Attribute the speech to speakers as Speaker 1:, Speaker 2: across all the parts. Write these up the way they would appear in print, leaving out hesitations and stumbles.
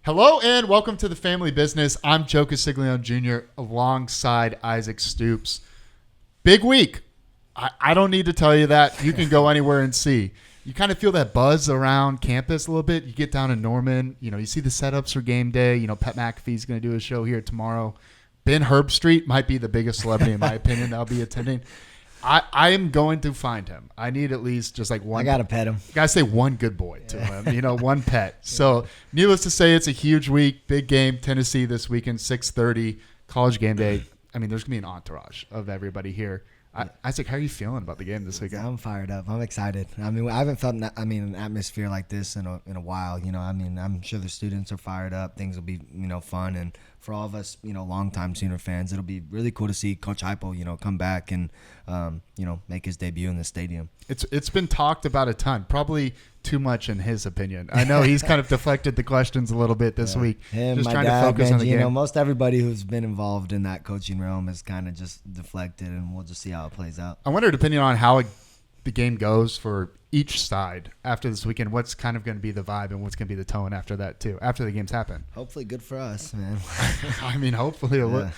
Speaker 1: Hello and welcome to the Family Business. I'm Joe Castiglione Jr. alongside Isaac Stoops. Big week. I don't need to tell you that. You can go anywhere and see. You kind of feel that buzz around campus a little bit. You get down in Norman, you see the setups for game day. Pat McAfee's going to do a show here tomorrow. Ben Herbstreit might be the biggest celebrity in my opinion that'll be attending. I am going to find him. I need at least just like one.
Speaker 2: I got to pet him.
Speaker 1: Got to say one good boy to him, one pet. So needless to say, it's a huge week. Big game, Tennessee this weekend, 6:30, college game day. I mean, there's going to be an entourage of everybody here. Isaac, how are you feeling about the game this weekend?
Speaker 2: I'm fired up. I'm excited. I mean, I haven't felt an atmosphere like this in a while. I'm sure the students are fired up. Things will be, fun. And for all of us, longtime Sooner fans, it'll be really cool to see Coach Heupel, come back and, make his debut in the stadium.
Speaker 1: It's been talked about a ton, probably too much in his opinion. I know he's kind of deflected the questions a little bit this week.
Speaker 2: Him,
Speaker 1: just
Speaker 2: my
Speaker 1: trying
Speaker 2: dad,
Speaker 1: to focus
Speaker 2: Benji,
Speaker 1: on the game.
Speaker 2: Most everybody who's been involved in that coaching realm has kind of just deflected, and we'll just see how it plays out.
Speaker 1: I wonder, depending on how the game goes for each side after this weekend, what's kind of going to be the vibe and what's going to be the tone after that too, after the games happen.
Speaker 2: Hopefully good for us, man.
Speaker 1: I mean, hopefully it'll look.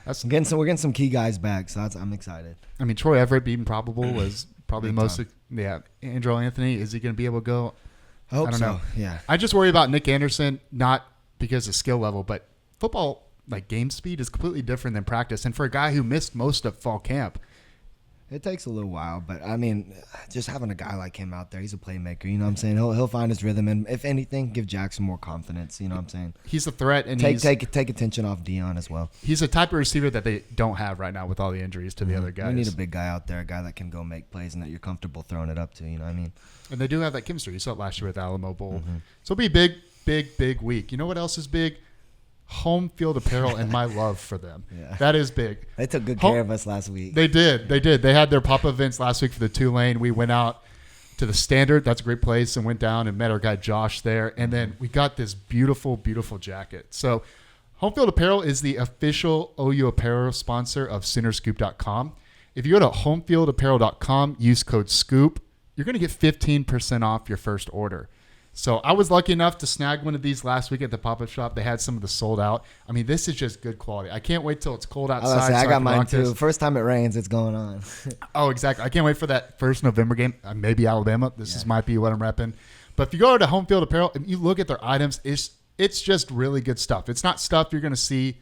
Speaker 2: We're getting some key guys back, so I'm excited.
Speaker 1: I mean, Troy Everett being probable was probably the most. Yeah, Andrew Anthony, is he going to be able to go?
Speaker 2: I hope
Speaker 1: don't
Speaker 2: so.
Speaker 1: know.
Speaker 2: Yeah.
Speaker 1: I just worry about Nick Anderson, not because of skill level, but football game speed is completely different than practice. And for a guy who missed most of fall camp,
Speaker 2: it takes a little while, but I mean, just having a guy like him out there, he's a playmaker. You know what I'm saying? He'll find his rhythm, and if anything, give Jackson more confidence. You know what I'm saying?
Speaker 1: He's a threat, and
Speaker 2: take attention off Dion as well.
Speaker 1: He's a type of receiver that they don't have right now with all the injuries to the other guys.
Speaker 2: We need a big guy out there, a guy that can go make plays and that you're comfortable throwing it up to. You know what I mean?
Speaker 1: And they do have that chemistry. You saw it last year with Alamo Bowl. Mm-hmm. So it'll be a big week. You know what else is big? Home field apparel and my love for them. Yeah. That is big.
Speaker 2: They took good care of us last week.
Speaker 1: They did. They had their pop events last week for the Tulane. We went out to the Standard. That's a great place, and went down and met our guy Josh there. And then we got this beautiful, beautiful jacket. So Home Field Apparel is the official OU apparel sponsor of Soonerscoop.com. If you go to homefieldapparel.com, use code SCOOP, you're going to get 15% off your first order. So I was lucky enough to snag one of these last week at the pop-up shop. They had some of the sold out. I mean, this is just good quality. I can't wait till it's cold outside.
Speaker 2: I got mine too. First time it rains, it's going on.
Speaker 1: Oh, exactly. I can't wait for that first November game. Maybe Alabama. This might be what I'm repping. But if you go to Home Field Apparel and you look at their items, it's just really good stuff. It's not stuff you're going to see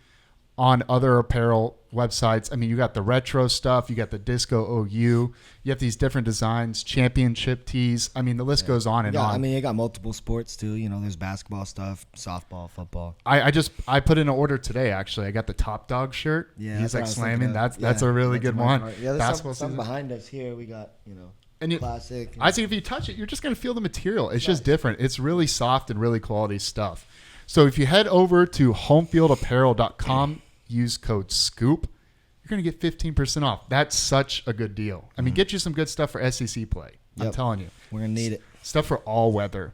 Speaker 1: on other apparel websites. I mean, you got the retro stuff. You got the Disco OU. You have these different designs, championship tees. I mean, the list goes on and on.
Speaker 2: I mean, you got multiple sports too. There's basketball stuff, softball, football.
Speaker 1: I put in an order today, actually. I got the Top Dog shirt.
Speaker 2: Yeah,
Speaker 1: he's like slamming. That's a really good one.
Speaker 2: Yeah, there's some behind us here. We got,
Speaker 1: and
Speaker 2: classic.
Speaker 1: I think if you touch it, you're just going to feel the material. It's just different. It's really soft and really quality stuff. So if you head over to homefieldapparel.com, use code SCOOP, you're going to get 15% off. That's such a good deal. I mean, get you some good stuff for SEC play. I'm telling you.
Speaker 2: We're going to need it.
Speaker 1: Stuff for all weather.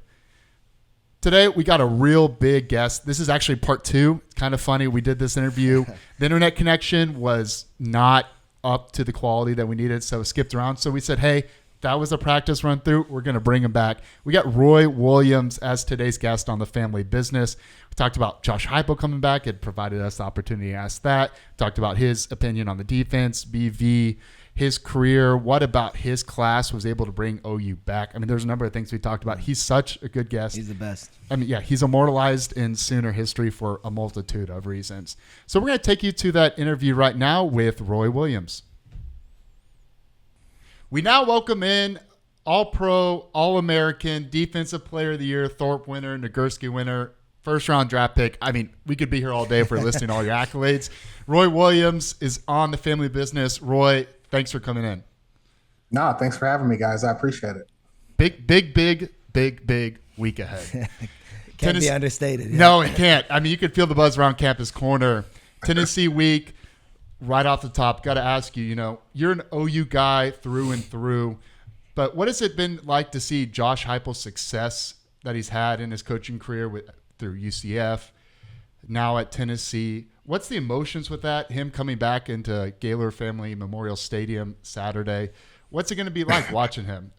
Speaker 1: Today, we got a real big guest. This is actually part 2. It's kind of funny. We did this interview. The internet connection was not up to the quality that we needed, so it skipped around. So we said, hey, that was a practice run through. We're going to bring him back. We got Roy Williams as today's guest on the Family Business. We talked about Josh Heupel coming back. It provided us the opportunity to ask that. Talked about his opinion on the defense, BV, his career. What about his class was able to bring OU back? I mean, there's a number of things we talked about. He's such a good guest.
Speaker 2: He's the best.
Speaker 1: I mean, yeah, he's immortalized in Sooner history for a multitude of reasons. So we're going to take you to that interview right now with Roy Williams. We now welcome in All-Pro, All-American, Defensive Player of the Year, Thorpe winner, Nagurski winner, first-round draft pick. I mean, we could be here all day if we're listing all your accolades. Roy Williams is on the Family Business. Roy, thanks for coming in.
Speaker 3: No, thanks for having me, guys. I appreciate it.
Speaker 1: Big week ahead.
Speaker 2: Can't be understated.
Speaker 1: Yeah. No, it can't. I mean, you could feel the buzz around Campus Corner. Tennessee week. Right off the top, got to ask you, you're an OU guy through and through, but what has it been like to see Josh Heupel's success that he's had in his coaching career through UCF, now at Tennessee? What's the emotions with that, him coming back into Gaylor Family Memorial Stadium Saturday? What's it going to be like watching him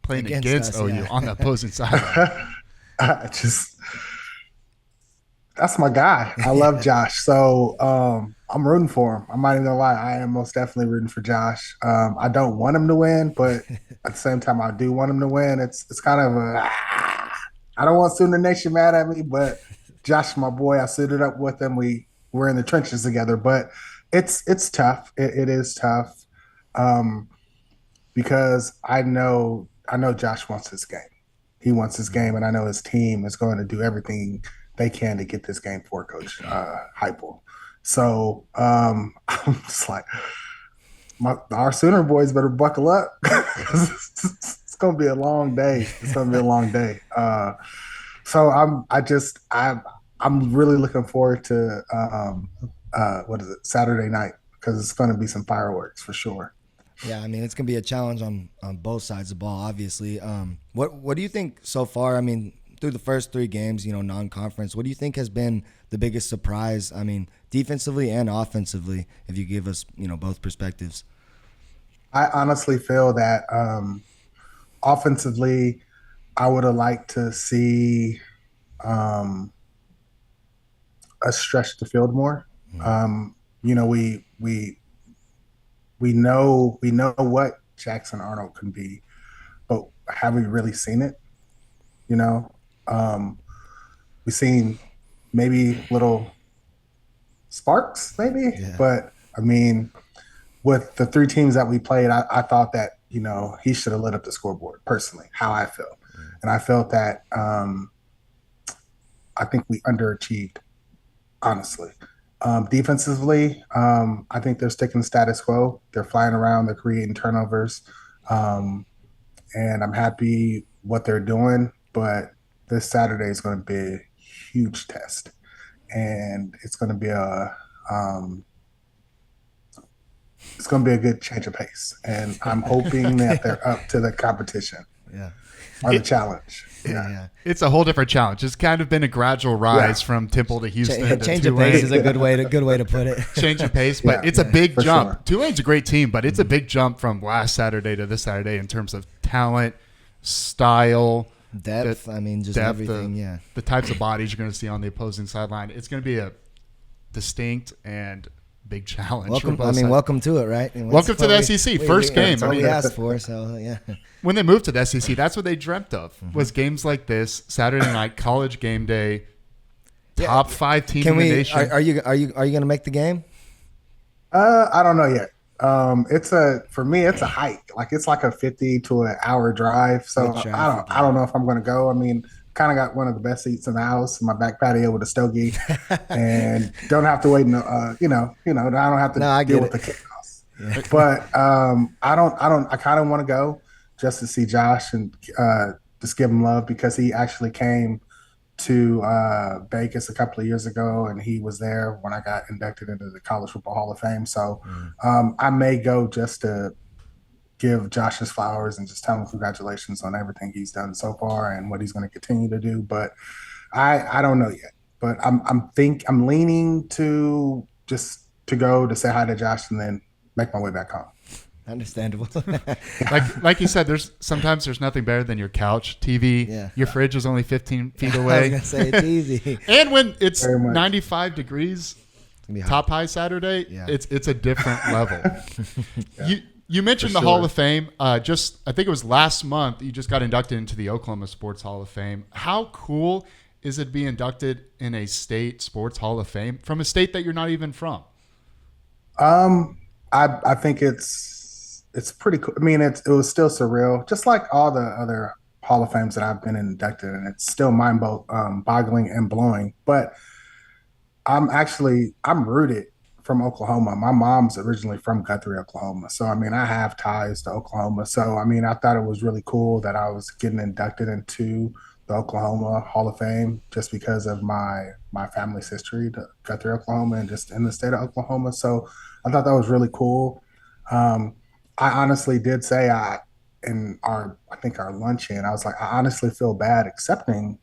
Speaker 1: playing against OU on the opposing side?
Speaker 3: That's my guy. I love Josh. So I'm rooting for him. I'm not even gonna lie. I am most definitely rooting for Josh. I don't want him to win, but at the same time, I do want him to win. It's kind of I don't want Sooner Nation mad at me, but Josh, my boy, I suited up with him. We're in the trenches together, but it's tough. It is tough because I know Josh wants his game. He wants his game, and I know his team is going to do everything they can to get this game for Coach Heupel. So I'm just like, our Sooner boys better buckle up because it's going to be a long day. It's going to be a long day. So I'm really looking forward to what is it, Saturday night, because it's going to be some fireworks for sure.
Speaker 2: Yeah, I mean, it's gonna be a challenge on both sides of the ball, obviously. What do you think so far? I mean, through the first 3 games, non-conference, what do you think has been the biggest surprise? I mean, defensively and offensively, if you give us, both perspectives.
Speaker 3: I honestly feel that offensively, I would have liked to see us stretch the field more. You know, we know what Jackson Arnold can be, but have we really seen it? You know, we've seen maybe little sparks, maybe,
Speaker 2: Yeah.
Speaker 3: but I mean, with the 3 teams that we played, I thought that he should have lit up the scoreboard. Personally, how I felt, and I felt that I think we underachieved, honestly. Defensively, I think they're sticking status quo. They're flying around. They're creating turnovers, and I'm happy what they're doing. But this Saturday is going to be a huge test, and it's going to be a good change of pace. And I'm hoping that they're up to the competition.
Speaker 2: Yeah.
Speaker 3: Or the challenge.
Speaker 2: Yeah.
Speaker 1: It's a whole different challenge. It's kind of been a gradual rise from Temple to Houston.
Speaker 2: Change
Speaker 1: to
Speaker 2: of pace
Speaker 1: Tulane.
Speaker 2: is a good way to put it.
Speaker 1: Change of pace, but it's a big
Speaker 3: for
Speaker 1: jump.
Speaker 3: sure.
Speaker 1: Tulane's a great team, but it's a big jump from last Saturday to this Saturday in terms of talent, style,
Speaker 2: Depth. Just everything.
Speaker 1: the types of bodies you're going to see on the opposing sideline. It's going to be a distinct and big challenge.
Speaker 2: Welcome to it, right?
Speaker 1: Welcome to the SEC. First game.
Speaker 2: That's what we asked for. So yeah.
Speaker 1: When they moved to the SEC, that's what they dreamt of, was games like this, Saturday night, college game day, top 5 team in the nation.
Speaker 2: Are you going to make the game?
Speaker 3: I don't know yet. For me, it's a hike. Like it's like a 50 to an hour drive. So I don't know if I'm going to go. I mean, kind of got one of the best seats in the house, my back patio with a stogie, and don't have to wait. I don't have to deal with the chaos. Yeah. But I kind of want to go just to see Josh and just give him love, because he actually came to Vegas a couple of years ago, and he was there when I got inducted into the College Football Hall of Fame. So I may go just to give Josh his flowers and just tell him congratulations on everything he's done so far and what he's going to continue to do. But I don't know yet. But I'm leaning to just to go to say hi to Josh and then make my way back home.
Speaker 2: Understandable.
Speaker 1: like you said, there's nothing better than your couch, TV.
Speaker 2: Yeah.
Speaker 1: Your fridge is only 15 feet
Speaker 2: I
Speaker 1: away.
Speaker 2: was gonna say it's easy.
Speaker 1: And when it's
Speaker 3: Very much.
Speaker 1: 95 degrees, top high Saturday, it's a different level. You mentioned the Hall of Fame. I think it was last month, you just got inducted into the Oklahoma Sports Hall of Fame. How cool is it to be inducted in a state sports Hall of Fame from a state that you're not even from?
Speaker 3: I think it's pretty cool. I mean, it was still surreal, just like all the other Hall of Fames that I've been inducted in. It's still mind-boggling and blowing. But I'm rooted from Oklahoma. My mom's originally from Guthrie, Oklahoma. So, I mean, I have ties to Oklahoma. So, I mean, I thought it was really cool that I was getting inducted into the Oklahoma Hall of Fame just because of my family's history to Guthrie, Oklahoma, and just in the state of Oklahoma. So I thought that was really cool. I honestly did say in our luncheon, I was like, I honestly feel bad accepting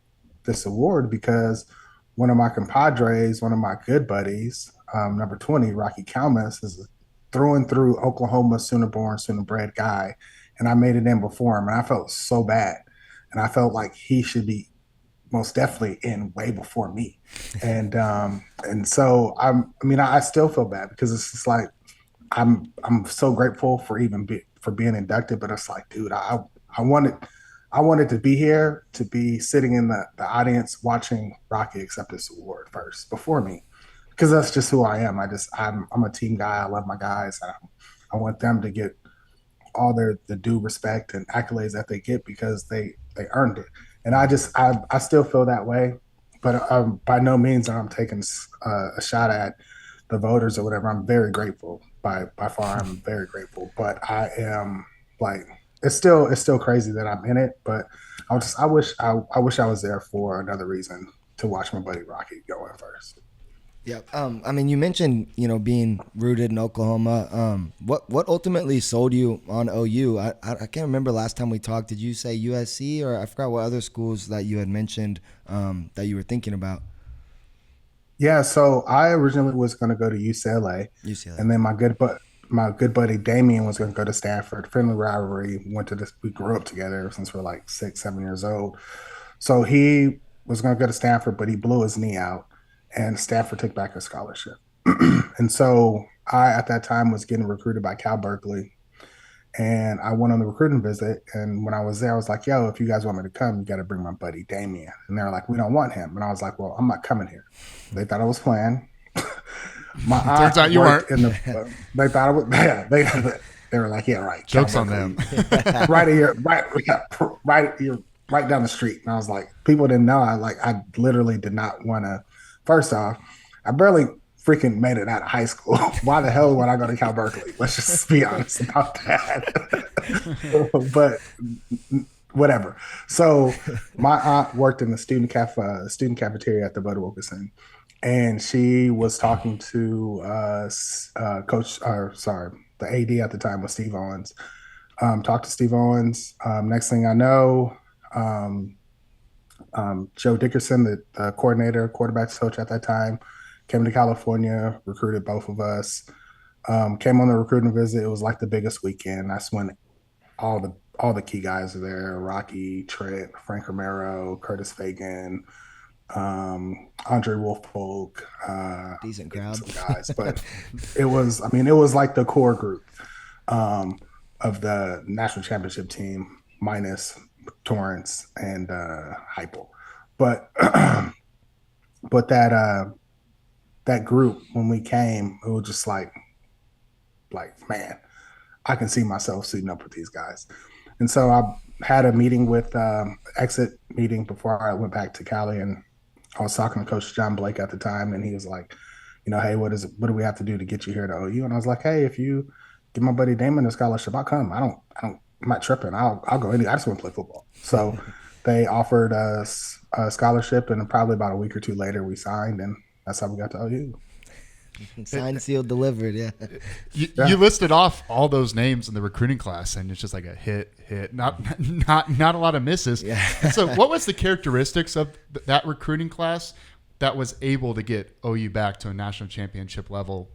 Speaker 3: this award because one of my compadres, one of my good buddies, number 20, Rocky Kalmus, is a through and through Oklahoma Sooner-born, Sooner-bred guy, and I made it in before him, and I felt so bad, and I felt like he should be most definitely in way before me, and so I mean, I still feel bad because it's just like I'm so grateful for for being inducted, but it's like, dude, I wanted I wanted to be here, to be sitting in the audience watching Rocky accept this award first before me, because that's just who I am. I'm a team guy. I love my guys. I want them to get all the due respect and accolades that they get because they earned it. And I still feel that way, but by no means I'm taking a shot at the voters or whatever. I'm very grateful. By far, I'm very grateful. But I am like it's still crazy that I'm in it. But I wish I was there for another reason to watch my buddy Rocky go in first.
Speaker 2: Yeah. I mean, you mentioned, being rooted in Oklahoma. What ultimately sold you on OU? I can't remember last time we talked. Did you say USC, or I forgot what other schools that you had mentioned that you were thinking about?
Speaker 3: Yeah, so I originally was going to go to UCLA,
Speaker 2: UCLA.
Speaker 3: and then my good buddy Damien was going to go to Stanford. Friendly rivalry. We grew up together since we're like 6, 7 years old. So he was going to go to Stanford, but he blew his knee out, and Stanford took back his scholarship. And so I, at that time, was getting recruited by Cal Berkeley, and I went on the recruiting visit. And when I was there, I was like, yo, if you guys want me to come, you got to bring my buddy Damien. And they're like, we don't want him. And I was like, well, I'm not coming here. They thought I was playing. My
Speaker 1: Turns out you weren't.
Speaker 3: They thought I was. Yeah, they were like, yeah, right.
Speaker 1: Jokes on them.
Speaker 3: Right here, right down the street. And I was like, people didn't know. I literally did not want to. First off, I barely freaking made it out of high school. Why the hell would I go to Cal Berkeley? Let's just be honest about that. But whatever. So my aunt worked in the student cafeteria at the Bud Wilkinson, and she was talking to the AD at the time was Steve Owens. Talked to Steve Owens. Next thing I know, Joe Dickerson, the coordinator, quarterbacks coach at that time, came to California, recruited both of us. Came on the recruiting visit. It was like the biggest weekend. That's when all the key guys are there: Rocky, Trent, Frank Romero, Curtis Fagan, Andre Wolffolk,
Speaker 2: decent crowd,
Speaker 3: some guys. But it was like the core group of the national championship team minus Torrance and Heupel. But but that group, when we came, it was just like man, I can see myself suiting up with these guys. And so I had a meeting with exit meeting before I went back to Cali, and I was talking to Coach John Blake at the time, and he was like, hey, what do we have to do to get you here to OU? And I was like, hey, if you give my buddy Damon a scholarship, I'll come. I'm not tripping. I'll go I just want to play football. So they offered us a scholarship, and probably about a week or two later, we signed, and that's how we got to OU.
Speaker 2: Signed, sealed, delivered. Yeah.
Speaker 1: You listed off all those names in the recruiting class, and it's just like a hit, not a lot of misses.
Speaker 2: Yeah.
Speaker 1: So, what was the characteristics of that recruiting class that was able to get OU back to a national championship level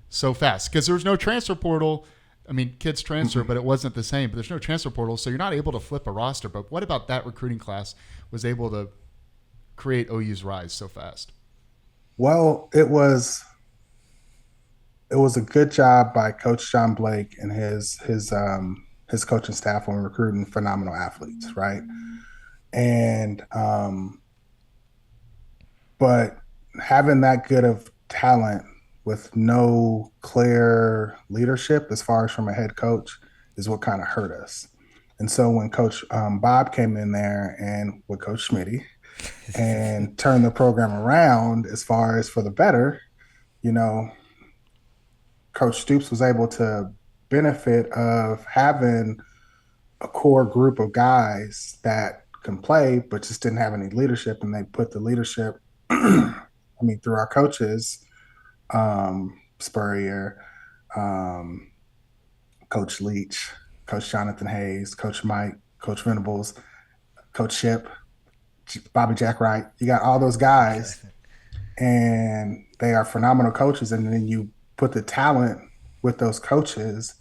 Speaker 1: so fast? Because there was no transfer portal. I mean, kids transfer, but it wasn't the same. But there's no transfer portal, so you're not able to flip a roster. But what about that recruiting class was able to create OU's rise so fast?
Speaker 3: Well, it was a good job by Coach John Blake and his coaching staff on recruiting phenomenal athletes, right? And but having that good of talent with no clear leadership as far as from a head coach is what kind of hurt us. And so when Coach Bob came in there and with Coach Schmitty and turned the program around as far as for the better, Coach Stoops was able to benefit of having a core group of guys that can play, but just didn't have any leadership. And they put the leadership, through our coaches, Spurrier, Coach Leach, Coach Jonathan Hayes, Coach Mike, Coach Venables, Coach Ship, Bobby Jack Wright. You got all those guys, and they are phenomenal coaches. And then you put the talent with those coaches.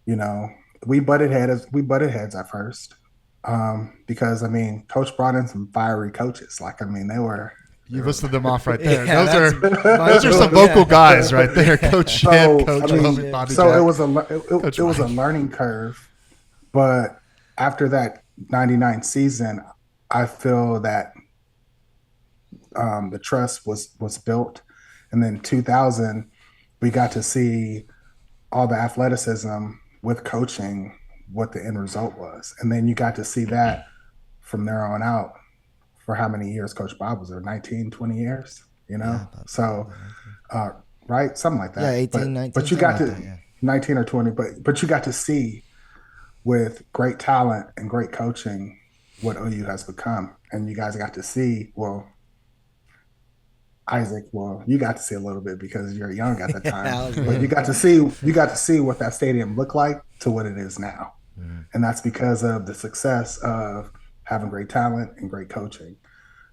Speaker 3: We butted heads at first. Because I mean, Coach brought in some fiery coaches. Like I mean,
Speaker 1: You listed them off right there.
Speaker 2: Yeah,
Speaker 1: those are some vocal guys right there. Coach Ship, Coach Bobby
Speaker 3: so
Speaker 1: Jack,
Speaker 3: it was a learning curve. But after that '99 season, I feel that the trust was built, and then 2000 we got to see all the athleticism with coaching, what the end result was, and then you got to see that from there on out. For how many years Coach Bob was there? 19, 20 years,
Speaker 2: Yeah,
Speaker 3: So, right, something like that.
Speaker 2: Yeah, 18, 19.
Speaker 3: But you got to
Speaker 2: like that, yeah.
Speaker 3: 19 or 20. But you got to see with great talent and great coaching what OU has become, and you guys got to see. Well, Isaac, well, you got to see a little bit because you're young at the time, but you got to see what that stadium looked like to what it is now, and that's because of the success of having great talent and great coaching,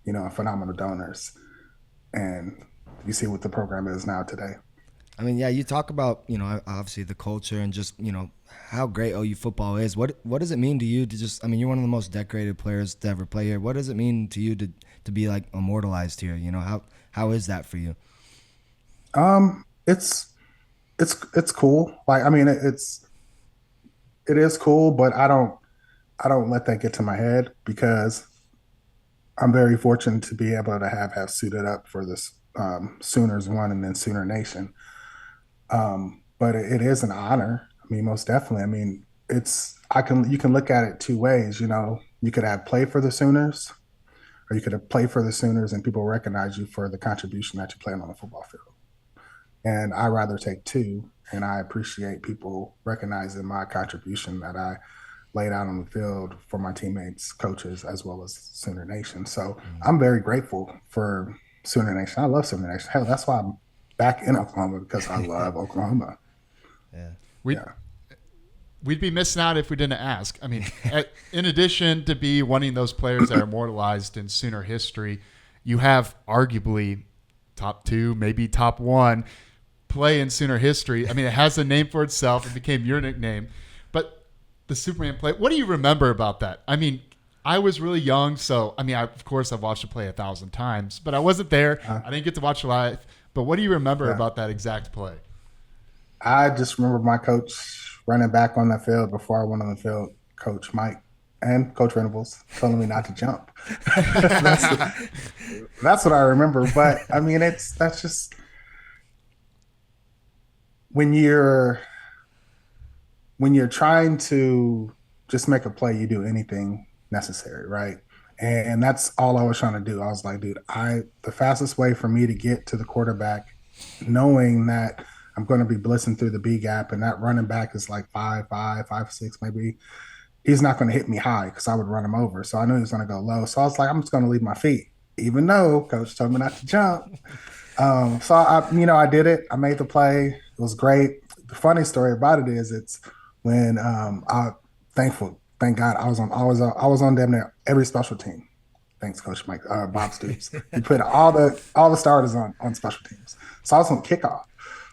Speaker 3: and phenomenal donors, and you see what the program is now today.
Speaker 2: I mean, yeah, you talk about, obviously the culture and just, how great OU football is. What does it mean to you to just, I mean, you're one of the most decorated players to ever play here. What does it mean to you to be like immortalized here? How is that for you?
Speaker 3: It's cool. Like, I mean, it is cool, but I don't let that get to my head because I'm very fortunate to be able to have suited up for this Sooners one and then Sooner Nation. But it is an honor. I mean, most definitely. I mean, you can look at it two ways. You could have played for the Sooners, or you could have played for the Sooners and people recognize you for the contribution that you played on the football field. And I rather take two, and I appreciate people recognizing my contribution that I laid out on the field for my teammates, coaches, as well as Sooner Nation. So I'm very grateful for Sooner Nation. I love Sooner Nation. Hell, that's why I'm back in Oklahoma, because I love Oklahoma.
Speaker 2: Yeah.
Speaker 1: We'd be missing out if we didn't ask. I mean, in addition to be wanting those players that are immortalized in Sooner history, you have arguably top two, maybe top one play in Sooner history. I mean, it has a name for itself. It became your nickname. But the Superman play, what do you remember about that? I mean, I was really young, so, I mean, of course, I've watched it play 1,000 times, but I wasn't there. I didn't get to watch it live. But what do you remember about that exact play?
Speaker 3: I just remember my coach running back on the field before I went on the field, Coach Mike and Coach Venables telling me not to jump. That's what I remember. But I mean, that's just when you're trying to just make a play, you do anything necessary, right? And that's all I was trying to do. I was like, dude, the fastest way for me to get to the quarterback, knowing that I'm going to be blitzing through the B gap, and that running back is like 5'5", 5'6", maybe. He's not going to hit me high because I would run him over. So I knew he was going to go low. So I was like, I'm just going to leave my feet, even though Coach told me not to jump. So I did it. I made the play. It was great. The funny story about it is, it's when thank God, I was on damn near every special team. Thanks, Coach Mike, Bob Stoops. He put all the starters on special teams. So I was on kickoff.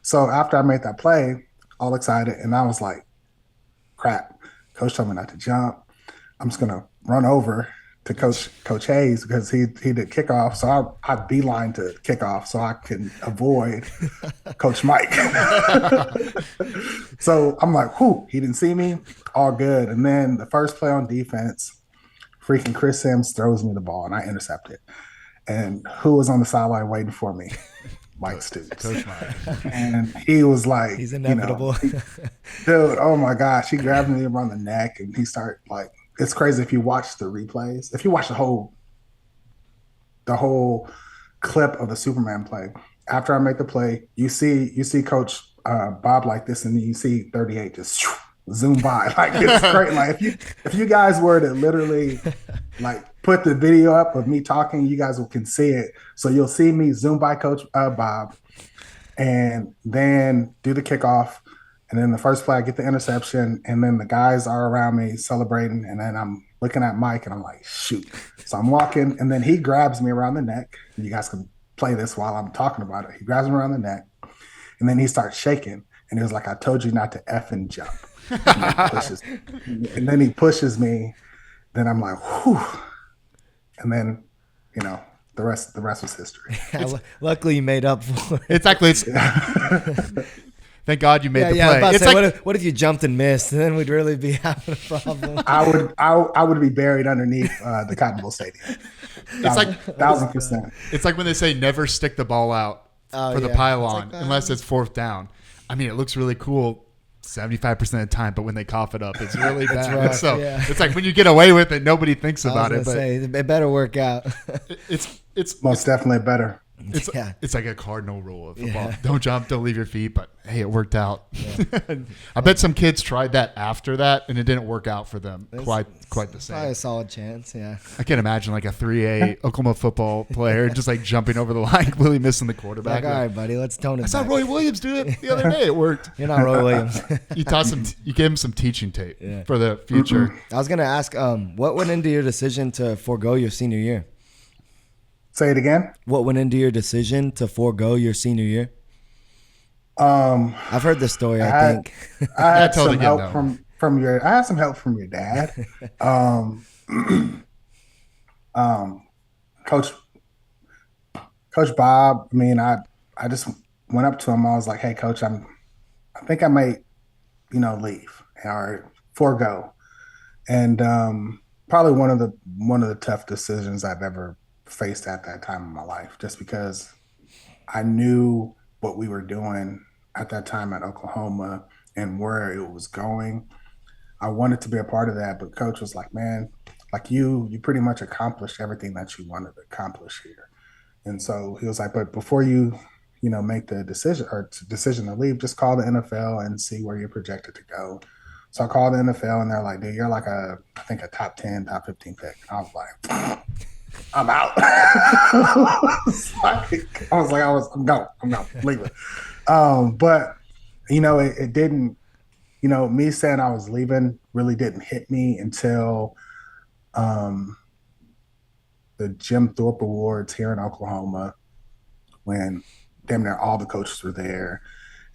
Speaker 3: So after I made that play, all excited, and I was like, crap, Coach told me not to jump. I'm just gonna run over to Coach Hayes because he did kickoff. So I beeline to kickoff so I can avoid Coach Mike. So I'm like, whew, he didn't see me, all good. And then the first play on defense, freaking Chris Sims throws me the ball and I intercept it. And who was on the sideline waiting for me? Mike Stoops. Coach Mike. And he was like,
Speaker 2: he's inevitable.
Speaker 3: Dude, oh my gosh. He grabbed me around the neck and he started like, it's crazy if you watch the replays. If you watch the whole clip of the Superman play, after I make the play, you see Coach Bob like this, and then you see 38 just zoom by. Like, it's great. Like, if you guys were to literally like put the video up of me talking, you guys can see it. So you'll see me zoom by Coach Bob, and then do the kickoff. And then the first play, I get the interception, and then the guys are around me celebrating, and then I'm looking at Mike, and I'm like, shoot. So I'm walking, and then he grabs me around the neck. You guys can play this while I'm talking about it. He grabs me around the neck, and then he starts shaking, and he was like, I told you not to effing jump. And then he pushes me, then I'm like, whew. And then, the rest was history.
Speaker 2: Luckily, you made up for it.
Speaker 1: Exactly. Thank God you made the play.
Speaker 2: I was about to
Speaker 1: It's
Speaker 2: say,
Speaker 1: like,
Speaker 2: what if you jumped and missed? Then we'd really be having a problem.
Speaker 3: I would be buried underneath the Cotton Bowl Stadium.
Speaker 1: it's like
Speaker 3: 1,000%.
Speaker 1: It's like when they say never stick the ball out for the pylon unless it's fourth down. I mean, it looks really cool 75% of the time, but when they cough it up, it's really bad.
Speaker 2: rough,
Speaker 1: So
Speaker 2: yeah.
Speaker 1: it's like when you get away with it, nobody thinks about it. But
Speaker 2: Say, it better work out.
Speaker 1: it's
Speaker 3: Most definitely better.
Speaker 1: It's like a cardinal rule of football.
Speaker 2: Yeah.
Speaker 1: Don't jump, don't leave your feet. But hey, it worked out. Yeah. I bet some kids tried that after that, and it didn't work out for them quite the
Speaker 2: Probably
Speaker 1: same.
Speaker 2: a solid chance, yeah.
Speaker 1: I can't imagine like a 3A Oklahoma football player just like jumping over the line, completely missing the quarterback.
Speaker 2: Like, all right, buddy, let's tone it
Speaker 1: I saw
Speaker 2: back.
Speaker 1: Roy Williams do it the other day. It worked.
Speaker 2: You're not Roy Williams.
Speaker 1: You gave him some teaching tape for the future.
Speaker 2: I was gonna ask, what went into your decision to forego your senior year?
Speaker 3: Say it again.
Speaker 2: What went into your decision to forego your senior year? I've heard this story. I think
Speaker 3: I had some help from your. I had some help from your dad. Coach Bob. I mean, I just went up to him. I was like, "Hey, Coach, I think I might, leave or forego." And probably one of the tough decisions I've ever faced at that time in my life, just because I knew what we were doing at that time at Oklahoma and where it was going. I wanted to be a part of that, but Coach was like, "Man, like you pretty much accomplished everything that you wanted to accomplish here." And so he was like, "But before you make the decision to leave, just call the NFL and see where you're projected to go." So I called the NFL and they're like, "Dude, you're like I think a top 10, top 15 pick." And I was like, I'm out. I'm going, leave it. But it didn't, me saying I was leaving really didn't hit me until the Jim Thorpe Awards here in Oklahoma, when damn near all the coaches were there.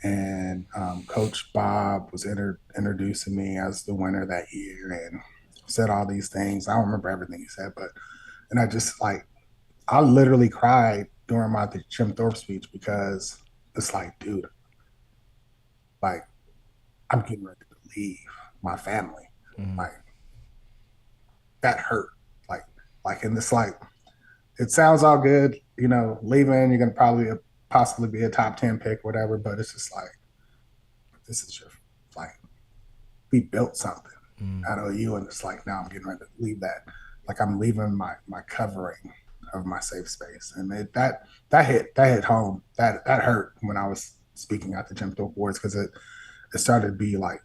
Speaker 3: And Coach Bob was introducing me as the winner that year and said all these things. I don't remember everything he said, and I just I literally cried during my Jim Thorpe speech, because it's like, dude, like I'm getting ready to leave my family. Like that hurt. And it's like, it sounds all good, leaving, you're going to possibly be a top 10 pick, whatever. But it's just like, this is your, we built something at OU, and it's like, now I'm getting ready to leave that. Like I'm leaving my covering of my safe space, and that hit home. That hurt when I was speaking at the Jim Thorpe Awards, because it started to be like,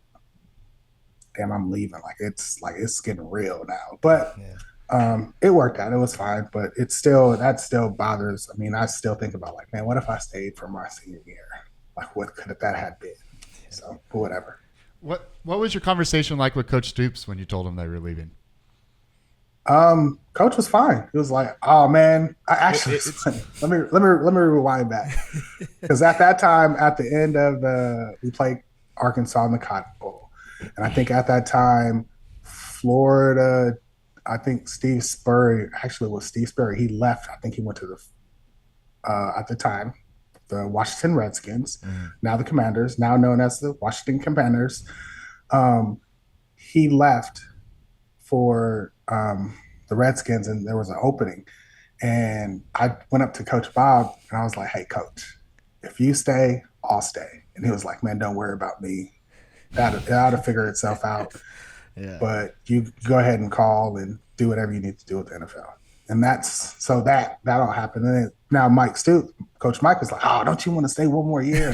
Speaker 3: damn, I'm leaving. It's getting real now. But it worked out. It was fine, but that still bothers. I mean, I still think about man, what if I stayed for my senior year? What could that have been? So whatever.
Speaker 1: What was your conversation like with Coach Stoops when you told him they were leaving?
Speaker 3: Coach was fine. He was like, "Oh man, I actually let me rewind back, because at that time, at the end of we played Arkansas in the Cotton Bowl, and I think at that time, Florida, I think Steve Spurrier he left. I think he went to the at the time the Washington Redskins, now the Commanders, now known as the Washington Commanders. He left for the Redskins, and there was an opening, and I went up to Coach Bob and I was like, "Hey, Coach, if you stay, I'll stay." And he was like, "Man, don't worry about me. That'll figure itself out. Yeah. But you go ahead and call and do whatever you need to do with the NFL." And that all happened. And then now Coach Mike was like, "Oh, don't you want to stay one more year?"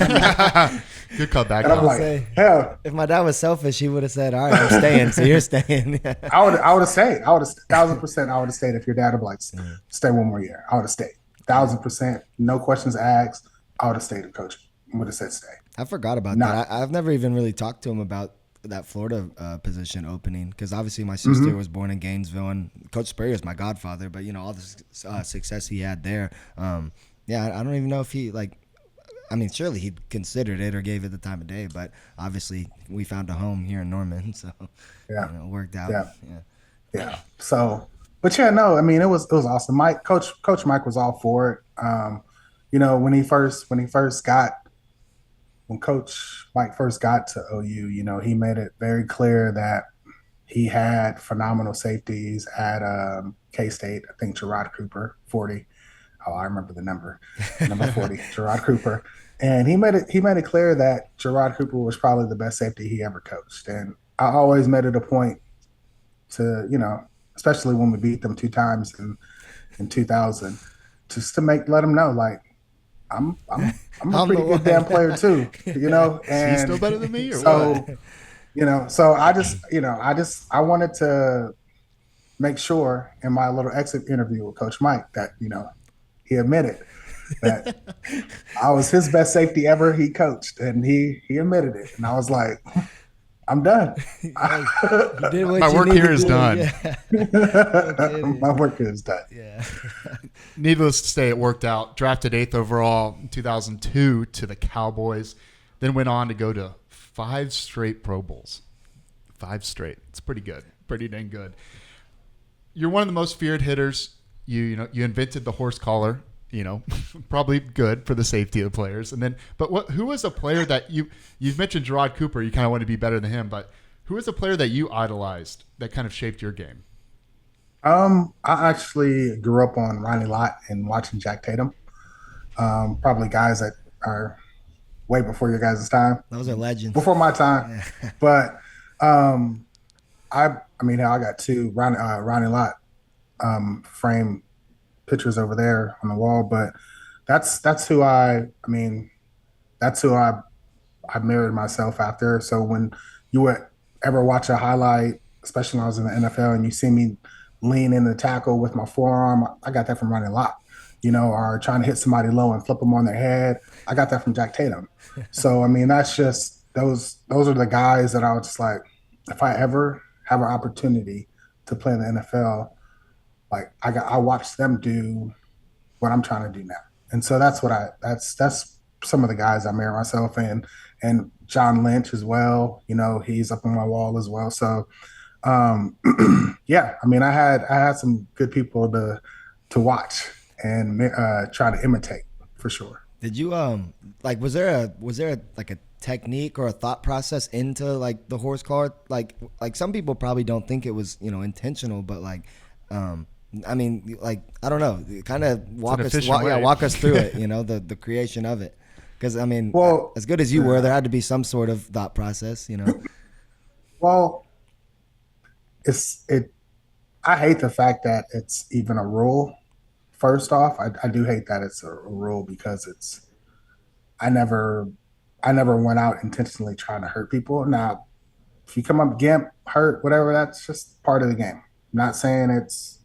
Speaker 1: Good call back.
Speaker 3: And I'm like, hell.
Speaker 2: If my dad was selfish, he would have said, "All right, I'm staying, so you're staying."
Speaker 3: I would have stayed. 1,000%. I would have stayed if your dad would like, "Stay one more year." I would have stayed. 1,000%. No questions asked. I would have stayed, and Coach would have said stay.
Speaker 2: I forgot about that. I've never even really talked to him about that Florida position opening, because obviously my sister was born in Gainesville, and Coach Spurrier is my godfather, but all the success he had there. I don't even know if he surely he considered it or gave it the time of day, but obviously we found a home here in Norman, so it worked out.
Speaker 3: Yeah. So, but yeah, no, I mean, it was awesome. Coach Mike was all for it. When Coach Mike first got to OU, he made it very clear that he had phenomenal safeties at K State. I think Gerard Cooper, 40. Oh, I remember the number 40, Gerard Cooper. And he made it clear that Gerard Cooper was probably the best safety he ever coached. And I always made it a point to, especially when we beat them 2 times in 2000, just to let them know, like, I'm a pretty good damn player too,
Speaker 1: Is he still
Speaker 3: and
Speaker 1: better than me or
Speaker 3: so
Speaker 1: what?
Speaker 3: so I wanted to make sure in my little exit interview with Coach Mike that he admitted that I was his best safety ever he coached, and he admitted it, and I was like, I'm done.
Speaker 2: Hey, you did what
Speaker 1: My
Speaker 2: you
Speaker 1: work
Speaker 2: needed
Speaker 1: here
Speaker 2: to
Speaker 1: is
Speaker 2: do.
Speaker 1: done.
Speaker 2: Yeah. Kidding.
Speaker 3: My work is done.
Speaker 2: Yeah.
Speaker 1: Needless to say, it worked out. Drafted 8th overall in 2002 to the Cowboys, then went on to go to 5 straight Pro Bowls. 5 straight. It's pretty good. Pretty dang good. You're one of the most feared hitters. You invented the horse collar. Probably good for the safety of the players. And then, but who was a player that you've mentioned Gerard Cooper? You kind of want to be better than him, but who was a player that you idolized that kind of shaped your game?
Speaker 3: I actually grew up on Ronnie Lott and watching Jack Tatum. Probably guys that are way before your guys' time,
Speaker 2: Those are legends.
Speaker 3: before my time.
Speaker 2: Yeah.
Speaker 3: But um, I mean, hell, I got two Ronnie Lott frame pictures over there on the wall. But that's who I mean, that's who I mirrored myself after. So when you would ever watch a highlight, especially when I was in the NFL, and you see me lean in the tackle with my forearm, I got that from running lock, or trying to hit somebody low and flip them on their head. I got that from Jack Tatum. So I mean, that's just those are the guys that I was just like, if I ever have an opportunity to play in the NFL, like I watched them do what I'm trying to do now. And so that's some of the guys I mirror myself in, and John Lynch as well. He's up on my wall as well. So um, yeah, I mean, I had some good people to watch and try to imitate for sure.
Speaker 2: Did you like was there like a technique or a thought process into like the horse collar? Like some people probably don't think it was, intentional, but like I mean, like I don't know, kind of walk us through it, the creation of it. Because I mean,
Speaker 3: Well,
Speaker 2: as good as you were, there had to be some sort of thought process.
Speaker 3: well, it's it. I hate the fact that it's even a rule. First off, I do hate that it's a rule because I never I never went out intentionally trying to hurt people. Now, if you come up gimp, hurt, whatever, that's just part of the game. I'm not saying it's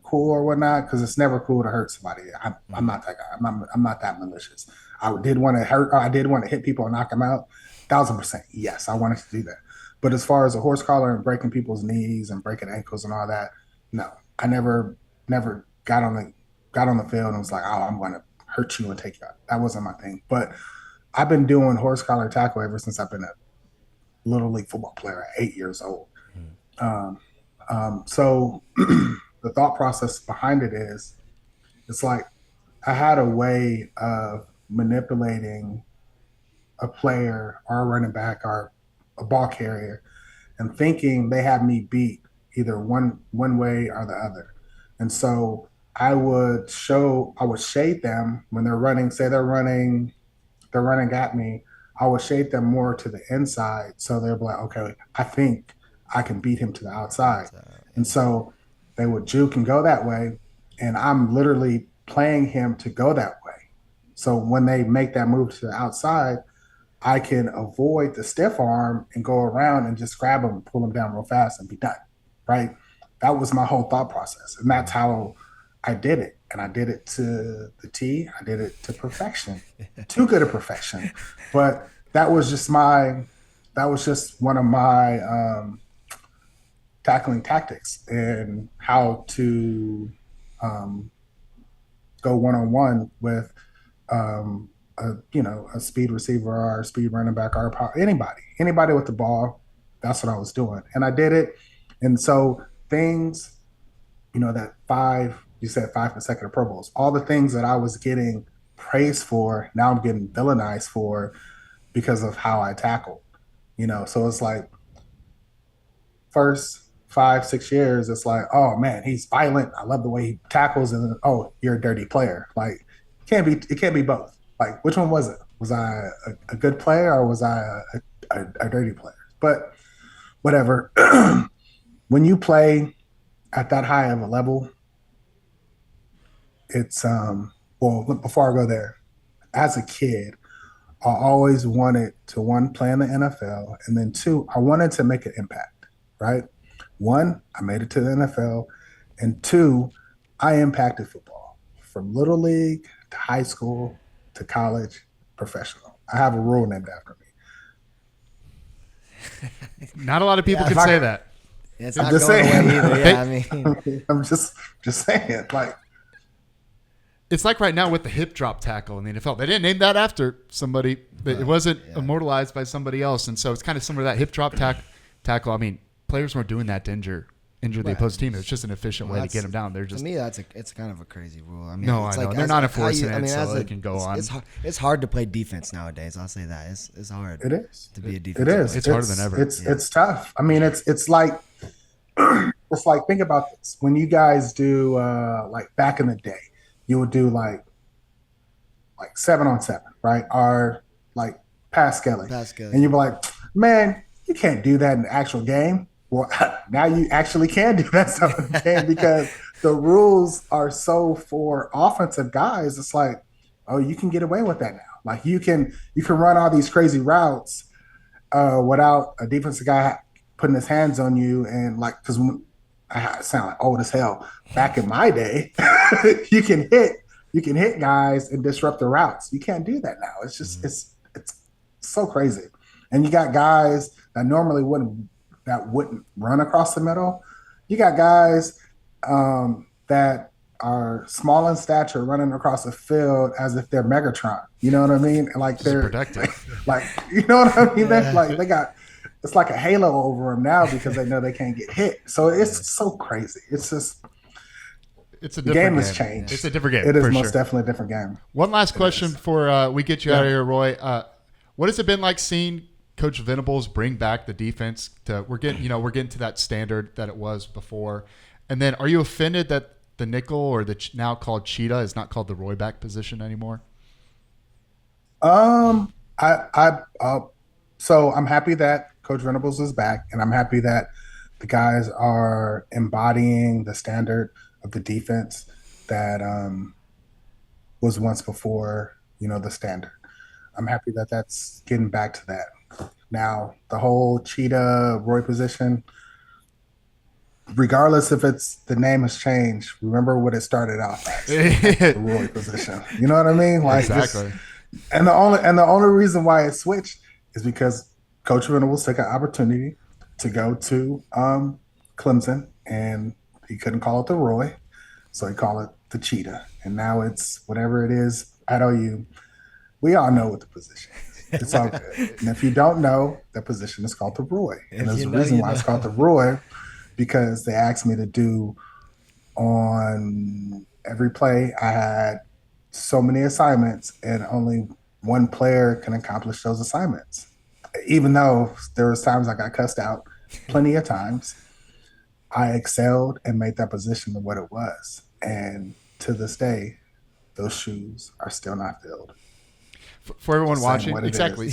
Speaker 3: cool or whatnot, because it's never cool to hurt somebody. I'm not that guy. I'm not that malicious. I did want to hurt. I did want to hit people and knock them out. 1,000%. Yes, I wanted to do that. But as far as a horse collar and breaking people's knees and breaking ankles and all that, no, I never got on the field and was like, oh, I'm going to hurt you and take you out. That wasn't my thing. But I've been doing horse collar tackle ever since I've been a little league football player at 8 years old. Um, so the thought process behind it is, it's like I had a way of manipulating a player or a running back or a ball carrier and thinking they had me beat either one way or the other. And so I would shade them when they're running, say they're running at me. I would shade them more to the inside. So they'll be like, okay, I think I can beat him to the outside. And so they would juke and go that way. And I'm literally playing him to go that way. So when they make that move to the outside, I can avoid the stiff arm and go around and just grab him and pull him down real fast and be done. Right. That was my whole thought process. And that's how I did it. And I did it to the T. I did it to perfection, too good at perfection. But that was just one of my tackling tactics and how to um, go one on one with a speed receiver or a speed running back or anybody with the ball. That's what I was doing, and I did it. And so things, that you said 5 consecutive Pro Bowls, all the things that I was getting praised for, now I'm getting villainized for because of how I tackled. So it's like first 5, 6 years, it's like, oh man, he's violent. I love the way he tackles, and then, oh, you're a dirty player. Like, it can't be both. Like, which one was it? Was I a good player, or was I a dirty player? But whatever. When you play at that high of a level, it's well, before I go there, as a kid, I always wanted to, one, play in the NFL, and then two, I wanted to make an impact, right? One, I made it to the NFL, and two, I impacted football from little league to high school to college, professional. I have a rule named after
Speaker 1: me. Not a lot of people can say that.
Speaker 2: It's not just going away either. Yeah, I mean,
Speaker 3: I'm just saying, like,
Speaker 1: it's like right now with the hip drop tackle in the NFL. They didn't name that after somebody. It wasn't immortalized by somebody else, and so it's kind of similar to that hip drop tackle. I mean, players weren't doing that to injure the opposed team. It's just an efficient way to get them down. They're just,
Speaker 2: to me, it's kind of a crazy rule. I mean,
Speaker 1: no,
Speaker 2: it's
Speaker 1: I know
Speaker 2: like,
Speaker 1: they're not enforcing it, so they can go on.
Speaker 2: It's hard to play defense nowadays. I'll say that it's hard.
Speaker 3: It is
Speaker 2: to be a defense.
Speaker 3: It is.
Speaker 1: It's harder than ever.
Speaker 3: It's tough. I mean, it's like it's like, think about this. When you guys do like back in the day, you would do like 7-on-7, right? Or like pass scaling. And you'd be like, man, you can't do that in the actual game. Well, now you actually can do that stuff in the game because the rules are so for offensive guys. It's like, oh, you can get away with that now. Like you can run all these crazy routes without a defensive guy putting his hands on you. And like, because I sound like old as hell. Back in my day, you can hit guys and disrupt the routes. You can't do that now. It's just it's so crazy. And you got guys that normally wouldn't run across the middle. You got guys that are small in stature running across the field as if they're Megatron. You know what I mean? Like they're
Speaker 1: protected.
Speaker 3: Like you know what I mean? Like they got, it's like a halo over them now because they know they can't get hit. So it's so crazy. It's just,
Speaker 1: it's a
Speaker 3: different game. Has changed.
Speaker 1: It's a different game.
Speaker 3: It is most definitely a different game.
Speaker 1: One last question before we get you out of here, Roy. What has it been like seeing Coach Venables bring back the defense to we're getting to that standard that it was before? And then are you offended that the nickel, or the now called cheetah, is not called the Roy back position anymore?
Speaker 3: So I'm happy that Coach Venables is back, and I'm happy that the guys are embodying the standard of the defense that was once before, the standard. I'm happy that that's getting back to that. Now, the whole cheetah Roy position, regardless if the name has changed, remember what it started off as, the Roy position. You know what I mean? Like,
Speaker 1: exactly.
Speaker 3: And the only reason why it switched is because Coach Venables took an opportunity to go to Clemson, and he couldn't call it the Roy, so he called it the cheetah. And now it's whatever it is at OU. We all know what the position is. It's all good. And if you don't know, the position is called the Roy. And there's a reason why it's called the Roy, because they asked me to do on every play. I had so many assignments, and only one player can accomplish those assignments. Even though there was times I got cussed out plenty of times, I excelled and made that position what it was. And to this day, those shoes are still not filled.
Speaker 1: For everyone watching, exactly.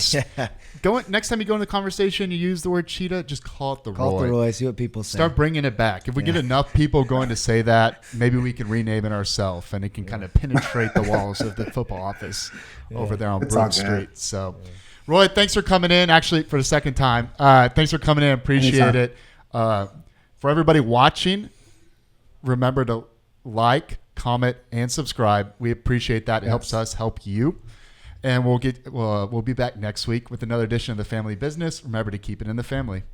Speaker 1: Next time you go in the conversation, you use the word cheetah, just call it the Roy.
Speaker 2: Call it the Roy, see what people say.
Speaker 1: Start bringing it back. If we get enough people going to say that, maybe we can rename it ourselves, and it can kind of penetrate the walls of the football office over there on Broad Street. So, Roy, thanks for coming in, actually, for the second time. Thanks for coming in. Appreciate it. For everybody watching, remember to like, comment, and subscribe. We appreciate that. It helps us help you. And we'll be back next week with another edition of The Family Business. Remember to keep it in the family.